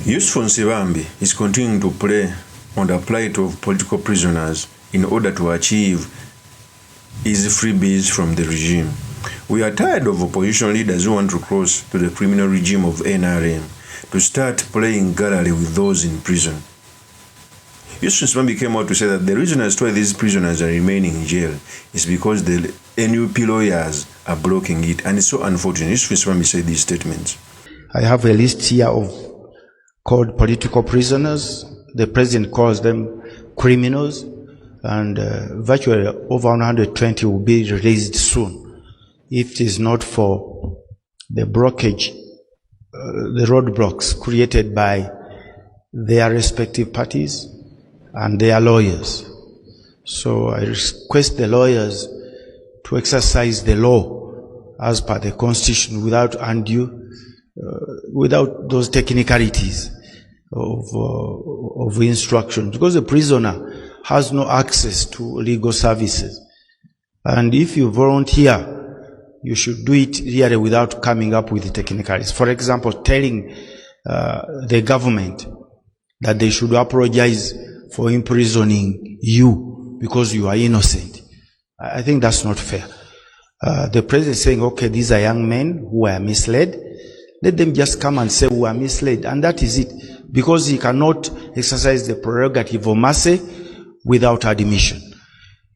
Yusuf NSIBAMBI is continuing to play on the plight of political prisoners in order to achieve easy freebies from the regime. We are tired of opposition leaders who want to cross to the criminal regime of NRM to start playing gallery with those in prison. Yusuf NSIBAMBI came out to say that the reason as to why these prisoners are remaining in jail is because the NUP lawyers are blocking it, and it's so unfortunate. Yusuf NSIBAMBI said these statements. I have a list here of called political prisoners. The president calls them criminals, and virtually over 120 will be released soon if it is not for the blockage, the roadblocks created by their respective parties and their lawyers. So I request the lawyers to exercise the law as per the Constitution without undue, without those technicalities of instruction, because the prisoner has no access to legal services. And if you volunteer, you should do it really without coming up with the technicalities. For example, telling the government that they should apologize for imprisoning you because you are innocent. I think that's not fair. The president is saying, okay, these are young men who were misled. Let them just come and say we are misled, and that is it. Because he cannot exercise the prerogative of mercy without admission.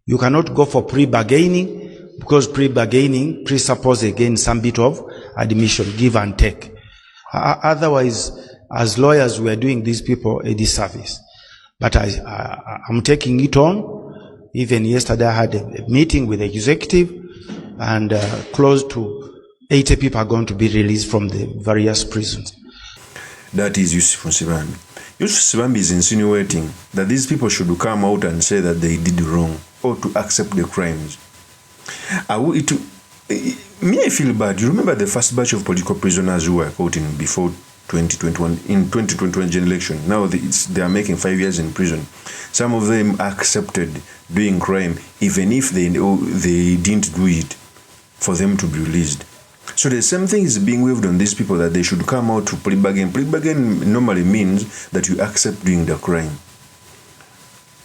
You cannot go for pre-bargaining, because pre-bargaining presupposes again some bit of admission, give and take. Otherwise, as lawyers, we are doing these people a disservice. But I'm taking it on. Even yesterday I had a meeting with the executive, and close to 80 people are going to be released from the various prisons. That is Yusuf NSIBAMBI. Yusuf NSIBAMBI is insinuating that these people should come out and say that they did wrong or to accept the crimes. Me, I feel bad. You remember the first batch of political prisoners who were caught in before 2021, in 2021 general election. Now they are making 5 years in prison. Some of them accepted doing crime, even if they didn't do it, for them to be released. So the same thing is being waved on these people, that they should come out to plea bargain. Plea bargain normally means that you accept doing the crime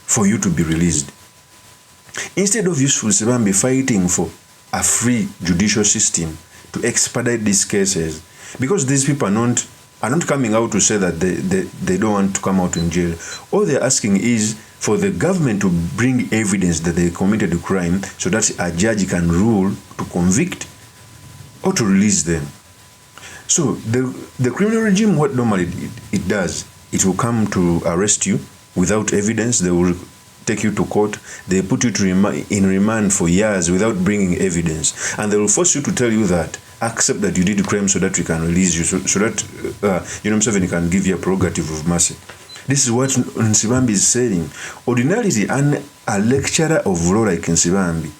for you to be released. Instead of Yusuf NSIBAMBI fighting for a free judicial system to expedite these cases, because these people are not coming out to say that they don't want to come out in jail. All they're asking is for the government to bring evidence that they committed a crime so that a judge can rule to convict or to release them. So the criminal regime, what normally it does, it will come to arrest you without evidence. They will take you to court. They put you in remand for years without bringing evidence, and they will force you to tell you that accept that you did a crime so that we can release you, so that Museveni can give you a prerogative of mercy. This is what NSIBAMBI is saying. Ordinarily, a lecturer of law like NSIBAMBI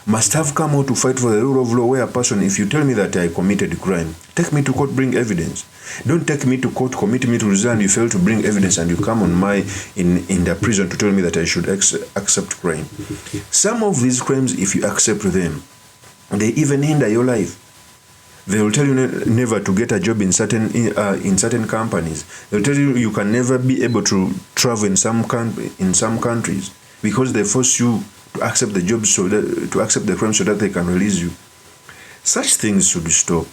must have come out to fight for the rule of law, where a person, if you tell me that I committed a crime, take me to court, bring evidence. Don't take me to court, commit me to resign, you fail to bring evidence, and you come on in the prison to tell me that I should accept crime. Some of these crimes, if you accept them, they even hinder your life. They will tell you never to get a job in certain companies. They'll tell you you can never be able to travel in some countries, because they force you to accept the job, to accept the crime so that they can release you. Such things should stop.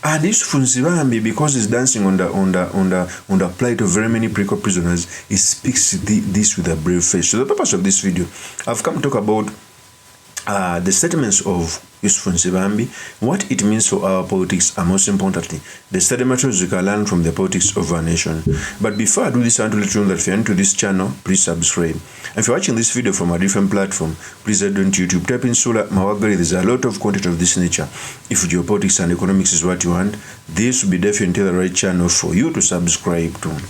And Yusuf NSIBAMBI, because he's dancing on the plight of very many political prisoners, he speaks this with a brave face. So the purpose of this video, I've come to talk about the statements of Yusuf NSIBAMBI, what it means for our politics, and most importantly, the study materials we can learn from the politics of our nation. But before I do this, I want to let you know that if you're new to this channel, please subscribe. And if you're watching this video from a different platform, please head on to YouTube, type in Sula Mawagari. There's a lot of content of this nature. If geopolitics and economics is what you want, this will be definitely the right channel for you to subscribe to.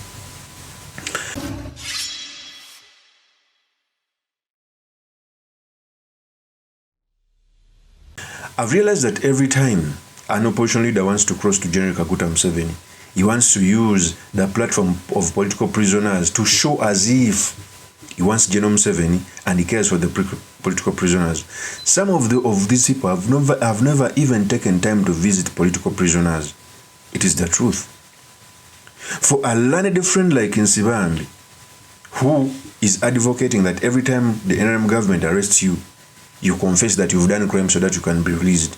I've realized that every time an opposition leader wants to cross to General Kaguta Museveni, he wants to use the platform of political prisoners to show as if he wants General Museveni and he cares for the political prisoners. Some of these people have never even taken time to visit political prisoners. It is the truth. For a learned friend like NSIBAMBI, who is advocating that every time the NRM government arrests you, you confess that you've done crime so that you can be released,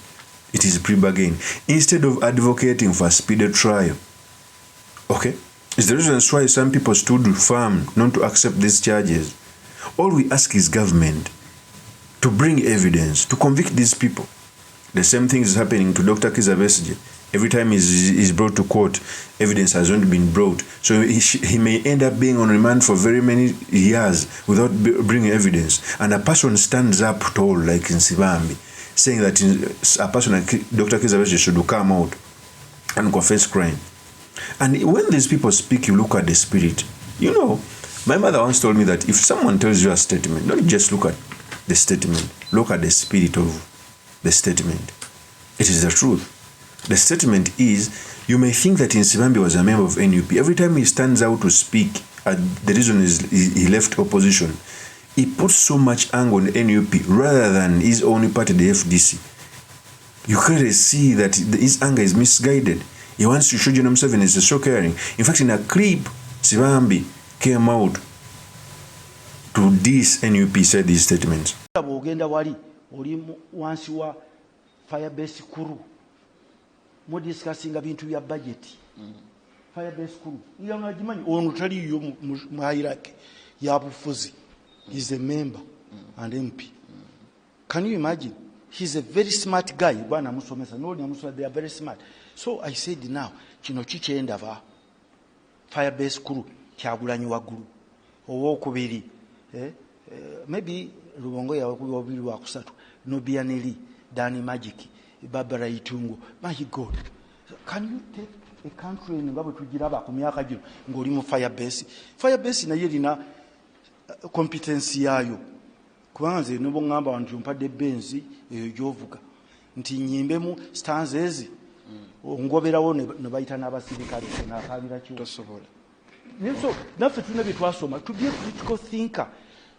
it is pre-bargain. Instead of advocating for a speedy trial, okay? It's the reason why some people stood firm not to accept these charges. All we ask is government to bring evidence, to convict these people. The same thing is happening to Dr. Kizza Besigye. Every time he's brought to court, evidence has not been brought. So he may end up being on remand for very many years without bringing evidence. And a person stands up tall like NSIBAMBI, saying that a person like Dr. Kizza Besigye should come out and confess crime. And when these people speak, you look at the spirit. You know, my mother once told me that if someone tells you a statement, don't just look at the statement, look at the spirit of the statement. It is the truth. The statement is, you may think that NSIBAMBI was a member of NUP. Every time he stands out to speak, the reason is he left opposition. He puts so much anger on NUP rather than his own party, the FDC. You clearly see that his anger is misguided. He wants to show John himself and it's a shock hearing. In fact, in a clip, NSIBAMBI came out to this NUP, said these statements. Firebase kuru mo discussing bintu bya budget Firebase kuru iyo ngajimanyi ono tali yo muhayirake ya bufuzi is a member and MP. Can you imagine? He's a very smart guy. Bwana musomesa no nyamuswa, they are very smart. So I said now kino kikyenda va Firebase kuru kyagulanyi wagulu owo kubiri maybe Rubongo ya wabiri wa kusatu no bianeli Dani Magic, Barbara Itungo. My God, can you take a country in Ngabo to Giraba, Kumiaka, Ngolimo Firebase? Firebase na yelina competency yayo. Kwanze, no number on Jumpa de Benzi, Jovuka. Nti Nimbemu stands ezi. Ngobera one, Nobaita Naba Civica, and Akavira Chusovola. So, nothing to be to be a critical thinker,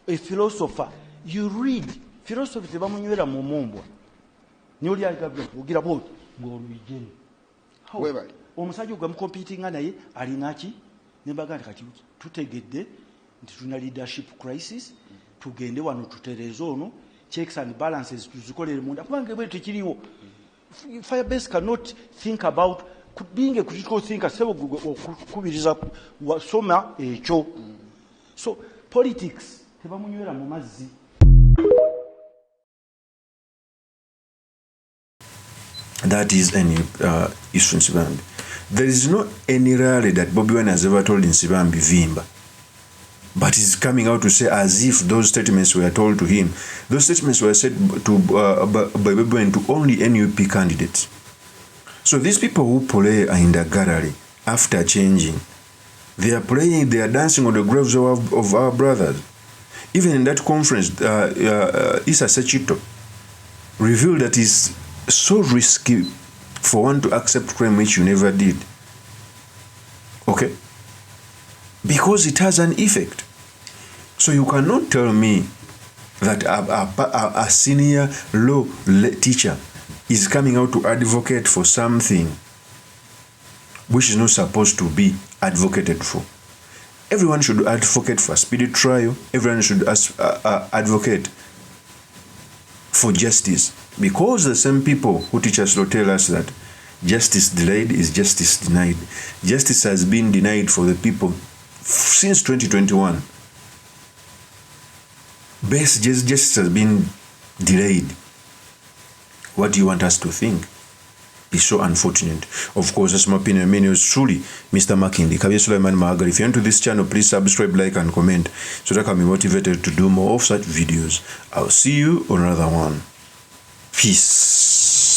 a philosopher. You read philosophy, the Bamuera Momombo. Nyoli alikabu ugira bot ngolu igeni however omusajja ogwa competing naye alinachi nembaga kati tutegedde nti tuna leadership crisis tugende wano tuterezo ono checks and balances tuzikolere munda kubange bwe tekiriwo. Firebase cannot think about being a critical thinker sebo kubiriza wasoma ekyo. So politics tebamunywera mu mazzi. That is any issue in NSIBAMBI. There is not any rally that Bobi Wine has ever told NSIBAMBI Vimba. But he's coming out to say as if those statements were told to him. Those statements were said to by Bobi Wine to only NUP candidates. So these people who play are in the gallery after changing. They are playing, they are dancing on the graves of our brothers. Even in that conference, Issa Sechito revealed that it's so risky for one to accept crime which you never did. Okay? Because it has an effect. So you cannot tell me that a senior law teacher is coming out to advocate for something which is not supposed to be advocated for. Everyone should advocate for a speedy trial. Everyone should advocate for justice. Because the same people who teach us law tell us that justice delayed is justice denied. Justice has been denied for the people since 2021. Best justice has been delayed. What do you want us to think? It's so unfortunate. Of course, that's my opinion. My name is truly Mr. Makindi. Kabir Sulaiman Mahagar. If you're into this channel, please subscribe, like, and comment so that I can be motivated to do more of such videos. I'll see you on another one. Peace.